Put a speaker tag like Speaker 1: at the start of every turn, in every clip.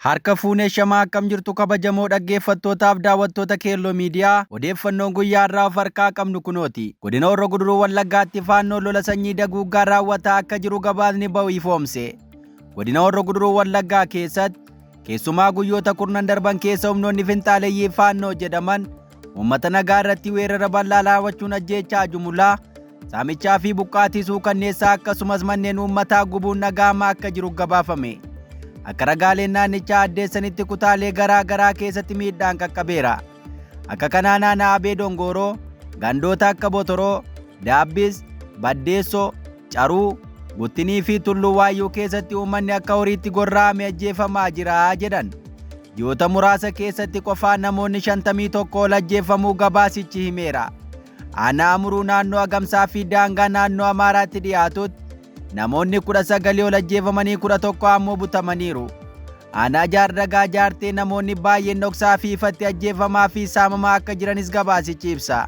Speaker 1: Harka fuunee shamaa akkam jirtu kabajamoo dhaggeeffattootaaf daawwattoota Keelloo Miidiyaa odeeffannoon guyyaa irraa of harkaa qabnu kunooti. Godina Horroo Guduruu Wallaggaatti faannoon lola sanyii daguuggaa raawwataa akka jiru gabaasni ba'u ifoomse. Godina Horroo Guduruu Wallaggaa keessatti keessumaa guyyoota kurnan darban keessa humnoonni finxaaleeyyii faannoo jedhaman uummata nagaa irratti weerara bal'aa raawwachuun ajjeechaa jumlaa saamichaa fi buqqaatii suukanneessaa akkasumas manneen uummataa gubuun nagaamaa akka jiru gabaafame. Akka ragaaleen naannichaa addeessanitti kutaalee garaa garaa keessatti miidhaan qaqqabeera. Akka kanaan aanaa Abee Dongoroo, gandoota akka Botoroo, Daabbis, Baddeessoo, Caruu, Guttinii fi Tulluu Waayyuu keessatti uummanni akka horiitti gorra'ame ajjeefamaa jira jedhan. Ji'oota muraasa keessatti qofaan namoonni 51 ol ajjeefamuu gabaasichi himeera. Aanaa Amuruu naannoo Agamsaa fi daangaa naannoo Amaaraatti dhiyaatutti namoonni 19 ol ajjeefamanii 11 ammoo butamaniiru. Aanaa Jaardagaa Jaartee namoonni baay'een dhoksaa fi ifatti ajjeefamaa fi saamamaa akka jiranis gabaasichi ibsa.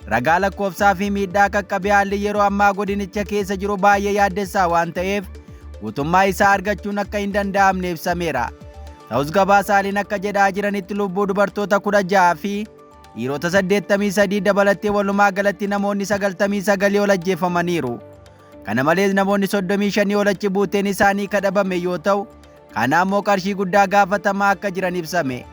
Speaker 1: Ragaa lakkoofsaa fi miidhaa qaqqabee haalli yeroo ammaa godinicha keessa jiru baay'ee yaaddessaa waan ta'eef guutummaa isaa argachuun akka hin danda'amne ibsameera. Ta'us gabaasaaliin akka jedhaa jiranitti lubbuu dubartoota 16 fi dhiirota 83 dabalattee walumaa galatti namoonni 99 ol ajjeefamaniiru. Kana malees namoonni 35 ol achi buuteen isaanii kadhabame yoo ta'u, kana ammoo qarshii guddaa gaafatamaa akka jiran ibsame.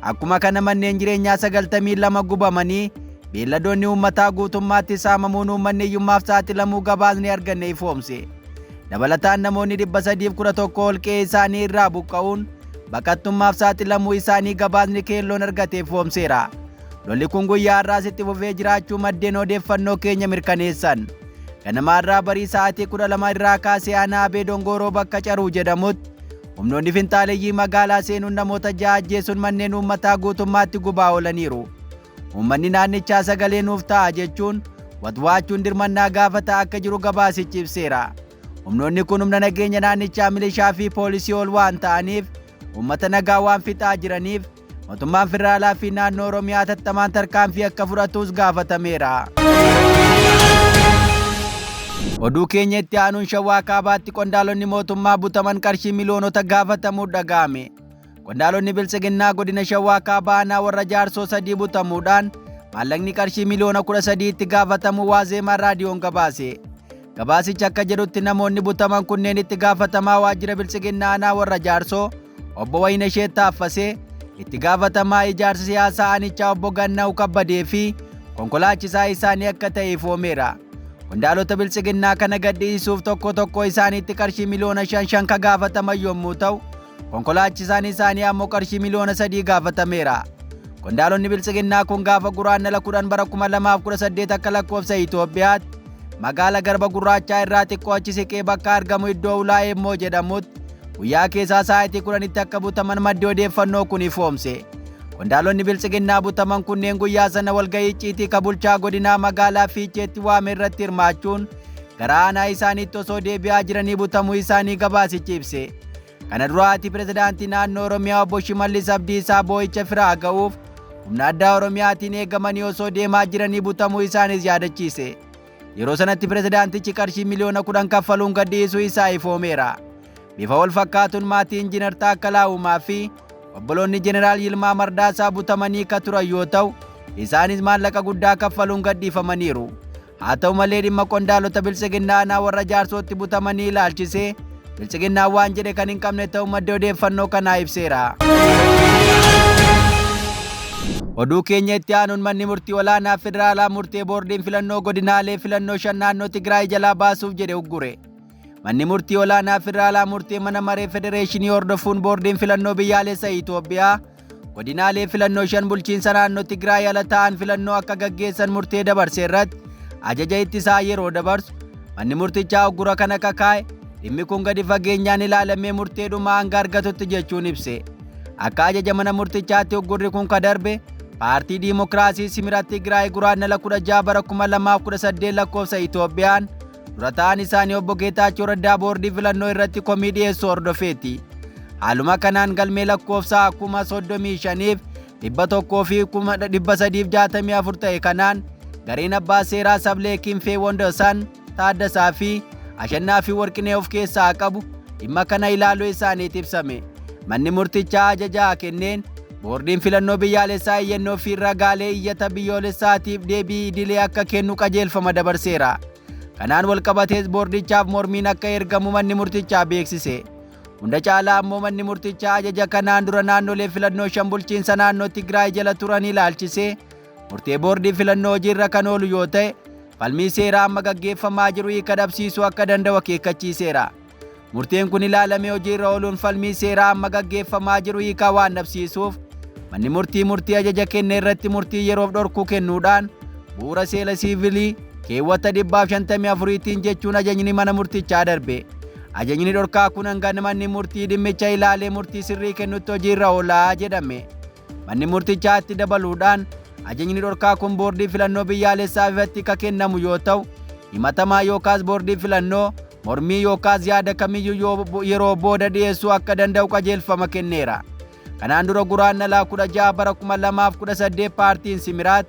Speaker 1: Akkuma kana manneen jireenyaa 92 gubamanii beelladoonni uummataa guutummaatti saamamuun uummanni hiyyummaaf saaxilamuu gabaasni arganne ifoomse. Dabalataan namoonni 311 ol qe'ee isaanii irraa buqqa'uun baqattummaaf saaxilamuu isaanii gabaasni Keelloon argate ifoomseera. Lolli kun guyyaa har'aas itti fufee jiraachuu maddeen odeeffannoo keenya mirkaneessan. Ganamaarraa barii sa'aatii 12 irraa kaasee aanaa Abee Dongoroo bakka Caruu jedhamutti humnoonni finxaaleeyyii magaalaa seenuun namoota 6 ajjeesuun manneen uummataa guutummaatti gubaa oolaniiru. Uummanni naannichaa sagalee nuuf ta'a jechuun watwaachuun dirmannaa gaafata akka jiru gabaasichi ibseera. Humnoonni kun humna nageenya naannichaa milishaa fi poolisii ol waan ta'aniif uummata nagaa waan fixaa jiraniif mootummaan federaalaa fi naannoo Oromiyaa tattamaan tarkaanfii akka fudhatuus gaafatameera. Oduu keenya itti aanuun Shawaa Kaabaatti qondaalonni mootummaa butaman qarshii miliyoonota gaafatamuu dhaga'ame. Qondaalonni bilisiginnaa godina Shawaa Kaabaa aanaa warra Jaarsoo 3 butamuudhaan maallaqni qarshii miliyoona 13 itti gaafatamuu Waazeemaa raadiyoon gabaase. Gabaasichi akka jedhutti namoonni butaman kunneen itti gaafatamaa waajjira bilisiginnaa aanaa warra Jaarsoo obbo Wayinasheet Taaffasee, itti gaafatamaa ijaarsa siyaasaa aanichaa obbo Gannaa'u Kabbadee fi konkolaachisaa isaanii akka ta'e ifoomeera. Qondaalota bilisiginnaa kana gadhiisuuf tokko isaaniitti qarshii miliyoona 5 ka gaafataman yommuu ta'u, konkolaachisaan isaanii ammoo qarshii miliyoona 3 gaafatameera. Qondaalonni bilisiginnaa kun gaafa guraandhala 10 bara 2018 akka lakkoofsa Itoophiyaatti magaala Garba Gurraachaa irraa xiqqoo achi siqee bakka argamu iddoo ulaa Eemmoo jedhamutti guyyaa keessaa sa'aatii 10tti akka butaman maddi odeeffannoo kun ifoomse. Qondaalonni bilisiginnaa butaman kunneen guyyaa sana walgahii icciitii ka bulchaa godinaa magaalaa Fiicheetti waame irratti hirmaachuun gara aanaa isaaniitti osoo deebi'aa jiranii butamuu isaanii gabaasichi ibse. Kana duraatti pirezidaantii naannoo Oromiyaa obbo Shimallis Abdiisaa boo'icha firaa ga'uuf humna addaa Oromiyaatiin eegamanii osoo deemaa jiranii butamuu isaanis yaadachiise. Yeroo sanatti pirezidaantichi qarshii miliyoona 10 kaffaluun gadhiisuu isaa ifoomeera. Bifa wal fakkaatuun maatii Injiinar Taakkalaa Uumaa fi obboloonni Jeneraal Yilmaa Mardaasaa butamanii ka turan yoo ta'u, isaanis maallaqa guddaa kaffaluun gadhiifamaniiru. Haa ta'u malee dhimma qondaalota bilisiginnaa aanaa warra Jaarsootti butamanii ilaalchisee bilisiginnaan waan jedhe kan hin qabne ta'uu madda odeeffannoo kanaa ibseera. Oduu keenya itti aanuun manni murtii olaanaa federaalaa murtee boordiin filannoo godinaalee filannoo 5 naannoo Tigraay jalaa baasuuf jedhe uggure. Manni murtii olaanaa federaalaa murtee mana maree federeeshinii hordofuun boordiin filannoo biyyaalessa Itoophiyaa godinaalee filannoo 5 bulchiinsa naannoo Tigraay ala ta'an filannoo akka gaggeessan murtee dabarse irratti ajaja ittisaa yeroo dabarsu manni murtichaa uggura kana kakaa'e dhimmi kun gadi fageenyaan ilaalamee murteedhuma hanga argatutti jechuun ibse. Akka ajaja mana murtichaatti uggurri kun ka darbe paartii Diimokiraasii Simirat Tigraay guraandhala 16 bara 2018 lakkoofsa Itoophiyaan dura ta'an isaanii obbo Geetaachoo Raddaa boordii filannoo irratti komii dhiyeessuu hordofeeti. Haaluma kanaan galmee lakkoofsaa 35,100 fi 364 ta'e kanaan gareen abbaa seeraa Sablee Kinfee Wondosan Taaddasaa fi Ashannaa fi Warqinee of keessaa qabu dhimma kana ilaaluu isaaniitti ibsame. Manni murtichaa ajajaa kenneen boordiin filannoo biyyaalessaa iyyannoo fi ragaalee iyyata biyyoolessaatiif deebii idilee akka kennu qajeelfama dabarseera. Kanaan walqabatees boordichaaf mormiin akka ergamu manni murtichaa beeksise. Hunda caalaa ammoo manni murtichaa ajaja kanaan dura naannolee filannoo 5 bulchiinsa naannoo Tigraay jala turan ilaalchisee murtee boordii filannoo hojiirra kan oolu yoo ta'e falmii seeraa amma gaggeeffamaa jiru hiika dhabsiisuu akka danda'u akeekkachiiseera. Murteen kun ilaalamee hojiirra ooluun falmii seeraa amma gaggeeffamaa jiru hiika waan dhabsiisuuf manni murtii ajaja kenne irratti murtii yeroof dhorkuu kennuudhaan bu'uura seera siivilii keewwata 154tiin jechuun ajajni mana murtichaa darbe. Ajajni dhorkaa kun hanga manni murtii dhimmicha ilaalee murtii sirrii kennutti hojiirra oolaa jedhame. Manni murtichaa itti dabaluudhaan ajajni dhorkaa kun boordii filannoo biyyaalessaa ifatti kan kennamu yoo ta'u himatamaa yookaas boordii filannoo mormii yookaas yaada kamiyyuu yeroo booda dhiyeessuu akka danda'u qajeelfama kenneera. Kanaan dura guraandhala 16 bara 2018 paartiin Simiraat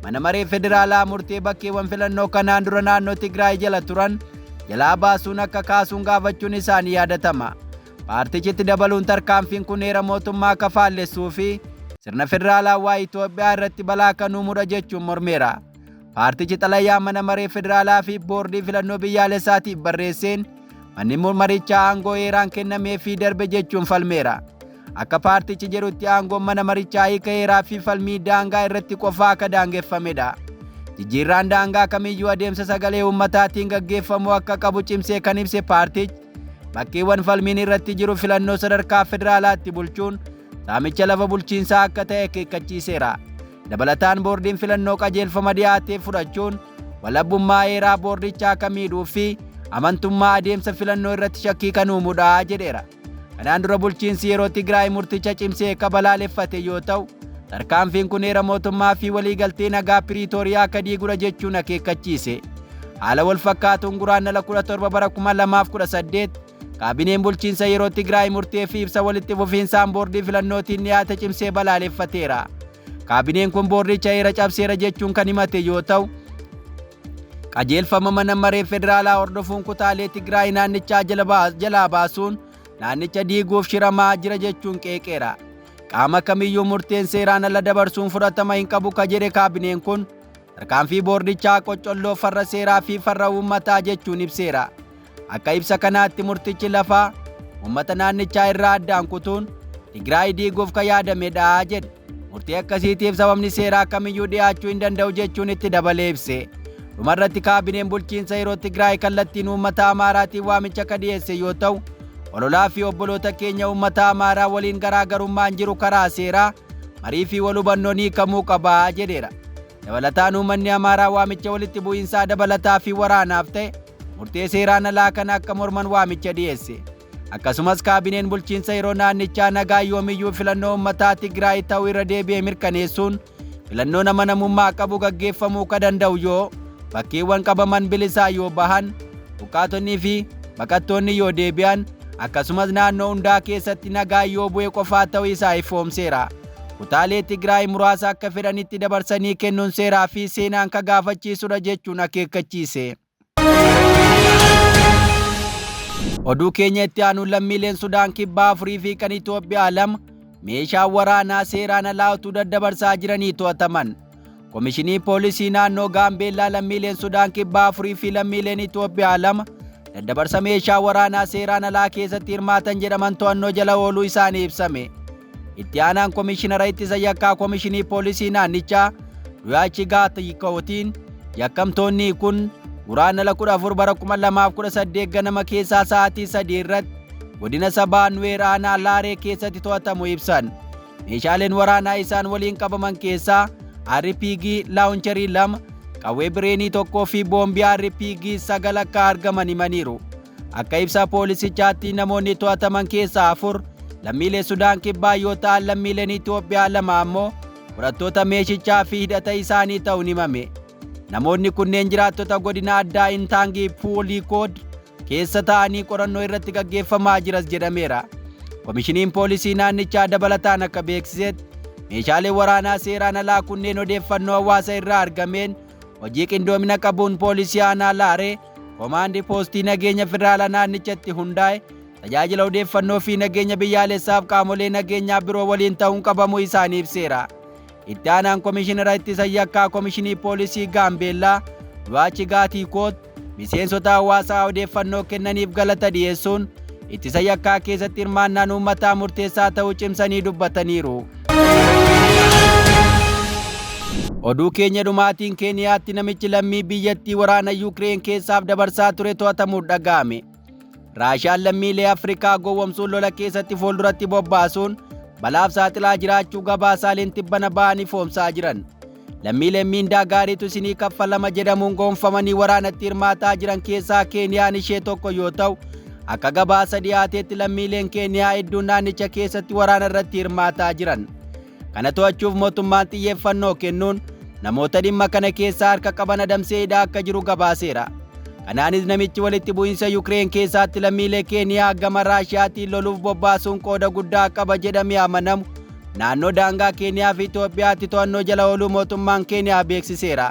Speaker 1: mana maree federaalaa murtee bakkeewwan filannoo kanaan dura naannoo Tigraay jala turan jalaa baasuun akka kaasuun gaafachuun isaanii yaadatama. Paartichitti dabaluun tarkaanfiin kun heera mootummaa kafaallessuu fi sirna federaalawaa Itoophiyaa irratti balaa kan uumudha jechuun mormeera. Paartichi xalayaa mana maree federaalaa fi boordii filannoo biyyaalessaatiif barreesseen manni marichaa aangoo heeraan kennamee fi darbe jechuun falmeera. Akka paartichi jedhutti aangoon mana marichaa hiika heeraa fi falmii daangaa irratti qofaa akka daangeffamedha. Jijjiirraan daangaa kamiyyuu adeemsa sagalee uummataatiin gaggeeffamuu akka qabu cimsee kan ibse paartichi bakkeewwan falmiin irratti jiru filannoo sadarkaa federaalaatti bulchuun saamicha lafa bulchiinsaa akka ta'e akeekkachiiseera. Dabalataan boordiin filannoo qajeelfama dhiyaatee fudhachuun walabummaa heeraa boordichaa kan miidhuu fi amantummaa adeemsa filannoo irratti shakkii kan uumudha jedheera. Kanaan dura bulchiinsi yeroo Tigraay murticha cimsee akka balaaleffate yoo ta'u tarkaanfiin kun heera mootummaa fi waliigaltee nagaa Piriitooriyaa akka diigudha jechuun akeekkachiise. Haala wal fakkaatuun guraandhala 17 bara 2018 kaabineen bulchiinsa yeroo Tigraay murtee fi ibsa walitti fufiinsaan boordii filannootiin dhiyaate cimsee balaaleffateera. Kaabineen kun boordicha heera cabseera jechuun kan himate yoo ta'u qajeelfama mana maree federaalaa hordofuun kutaalee Tigraay naannichaa jalaa baasuun naannicha diiguuf shiramaa jira jechuun qeeqeera. Qaama kamiyyuu murteen seeraan ala dabarsuun fudhatama hin qabu ka jedhe kaabineen kun tarkaanfii boordichaa qoccolloo farra seeraa fi farra uummataa jechuun ibseera. Akka ibsa kanaatti murtichi lafaa uummata naannichaa irraa addaan kutuun Tigraay diiguuf kan yaadamedha jedhe. Murtii akkasiitiif sababni seeraa kamiyyuu dhiyaachuu hin danda'u jechuun itti dabalee ibse. Dhumarratti kaabineen bulchiinsa yeroo Tigraay kallattiin uummata Amaaraatiin waamicha kan dhiyeesse yoo ta'u ololaa fi obboloota keenya uummata Amaaraa waliin garaagarummaan jiru karaa seeraa marii fi wal hubannoon hiikamuu qabaa jedheera. Dabalataan uummanni Amaaraa waamicha walitti bu'iinsaa dabalataa fi waraanaaf ta'e murtee seeraan alaa kana akka morman waamicha dhiyeesse. Akkasumas kaabineen bulchiinsa yeroo naannichaa nagaa yoomiyyuu filannoo uummataa Tigraay ta'uu irra deebi'ee mirkaneessuun filannoon amanamummaa qabu gaggeeffamuu kan danda'u yoo bakkeewwan qabaman bilisaa yoo bahan buqqaatonnii fi baqattoonni yoo deebi'an akkasumas naannoo hundaa keessatti nagaa yoo bu'e qofaa ta'uu isaa ifoomseera. Kutaalee Tigraay muraasa akka fedhanitti dabarsanii kennuun seeraa fi seenaan kan gaafachiisudha jechuun akeekkachiise. Oduu keenya itti aanuun lammiileen Sudaan kibbaa 4 fi kan Itoophiyaa 2 meeshaa waraanaa seeraan alaa utuu daddabarsaa jiranii to'ataman. Komishinii poolisii naannoo Gaambeellaa lammiileen Sudaan kibbaa 4 fi lammiileen Itoophiyaa 2 daddabarsa meeshaa waraanaa seeraan alaa keessatti hirmaatan jedhaman to'annoo jala ooluu isaanii ibsame. Itti aanaan komishinara ittisa yakkaa komishinii poolisii naannichaa Duyaachi Gaatikotiin yakkamtoonni kun guraandhala 14 bara 2018 ganama keessaa sa'aatii 3 irratti godina sabaa Nuweer aanaa Laaree keessatti to'atamuu ibsan. Meeshaaleen waraanaa isaan waliin qabaman keessaa RPG laawuncharii 2, qawwee bireenii 1 fi boombii RPG 9 akka argaman himaniiru. Akka ibsa poolisichaatti namoonni to'ataman keessaa 4 lammiilee Sudaan kibbaa yoo ta'an lammiileen Itoophiyaa 2 ammoo fudhattoota meeshichaa fi hidhata isaanii ta'uun himame. Namoonni kunneen jiraattota godina addaa Intaangii Puulikood keessa ta'anii qorannoo irratti gaggeeffamaa jiras jedhameera. Komishiniin poolisii naannichaa dabalataan akka beeksisetti meeshaalee waraanaa seeraan alaa kunneen odeeffannoo hawaasa irraa argameen hojii qindoomina qabuun poolisii aanaa Laaree komaandii poostii nageenya federaalaa naannichatti hundaa'e tajaajila odeeffannoo fi nageenya biyyaalessaaf qaamolee nageenyaa biroo waliin ta'uun qabamuu isaanii ibseera. Itti aanaan Komishinara Ittisa Yakkaa Komishinii Poolisii Gaambeellaa Lwaachi Gaatiikoot miseensota hawaasaa odeeffannoo kennaniif galata dhiyeessuun ittisa yakkaa keessatti hirmaannaan uummataa murteessaa ta'uu cimsanii dubbataniiru. Oduu keenya dhumaatiin Keeniyaatti namichi lammii biyyattii waraana Yuukireen keessaaf dabarsaa ture to'atamuun dhaga'ame. Raashiyaan lammiilee Afrikaa gowwoomsuun lola keessatti fuulduratti bobbaasuun balaaf saaxilaa jiraachuu gabaasaaleen tibbana ba'anii foomsaa jiran. Lammiileen miindaa gaariitu isinii kaffalama jedhamuun gonfamanii waraanatti hirmaataa jiran keessaa Keeniyaan ishee tokko yoo ta'u, akka gabaasa dhiyaateetti lammiileen Keeniyaa hedduun naannicha keessatti waraana irratti hirmaataa jiran. Kana to'achuuf mootummaan xiyyeeffannoo kennuun namoota dhimma kana keessaa harka qaban adamsee hidhaa akka jiru gabaaseera. Kanaanis namichi walitti bu'iinsa Yuukireen keessaatti lammiilee Keeniyaa gama Raashiyaatiin loluuf bobbaasuun qooda guddaa qaba jedhamee amanamu naannoo daangaa Keeniyaa fi Itoophiyaatti to'annoo jala ooluu mootummaan Keeniyaa beeksiseera.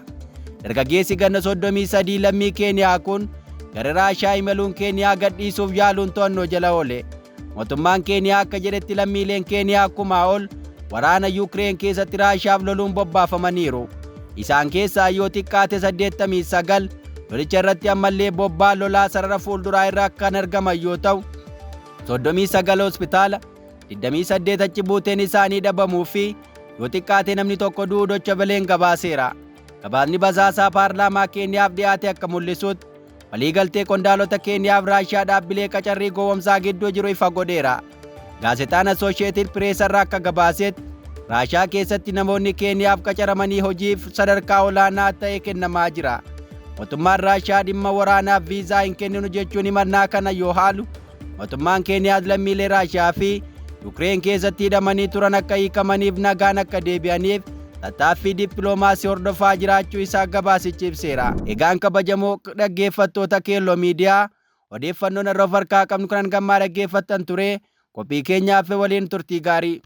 Speaker 1: Dargaggeessi ganna 33 lammii Keeniyaa kun gara Raashiyaa imaluun Keeniyaa gadhiisuuf yaaluun to'annoo jala oole. Mootummaan Keeniyaa akka jedhetti lammiileen Keeniyaa 1000 ol waraana Yuukireen keessatti Raashiyaaf loluun bobbaafamaniiru. Isaan keessaa yoo xiqqaate 89 lolicha irratti ammallee bobbaa lolaa sarara fuulduraa irra kan argaman yoo ta'u, 39 hospitaala, 28 achi buuteen isaanii dhabamuu fi yoo xiqqaate namni tokko du'uu Docha Beleen gabaaseera. Gabaasni basaasaa paarlaamaa Keeniyaaf dhiyaate akka mul'isutti waliigaltee qondaalota Keeniyaaf Raashiyaa dhaabbilee qacarrii gowwoomsaa gidduu jiru ifa godheera. Gaazexaan Associated Press irraa akka gabaasetti Raashiyaa keessatti namoonni Keeniyaaf qacaramanii hojiif sadarkaa olaanaa ta'e kennamaa jira. Mootummaan Raashiyaa dhimma waraanaaf viizaa hin kenninu jechuun himannaa kana yoo haalu, mootummaan Keeniyaas lammiilee Raashiyaa fi Yuukireen keessatti hidhamanii turan akka hiikamaniif nagaan akka deebi'aniif tattaaffii dippiloomaasii hordofaa jiraachuu isaa gabaasichi ibseera. Egaan kabajamoo dhaggeeffattoota Keelloo Miidiyaa odeeffannoon irra of harkaa qabnu kanan gammaa dhaggeeffattan ture. Qophii keenyaaf waliin turtii gaarii.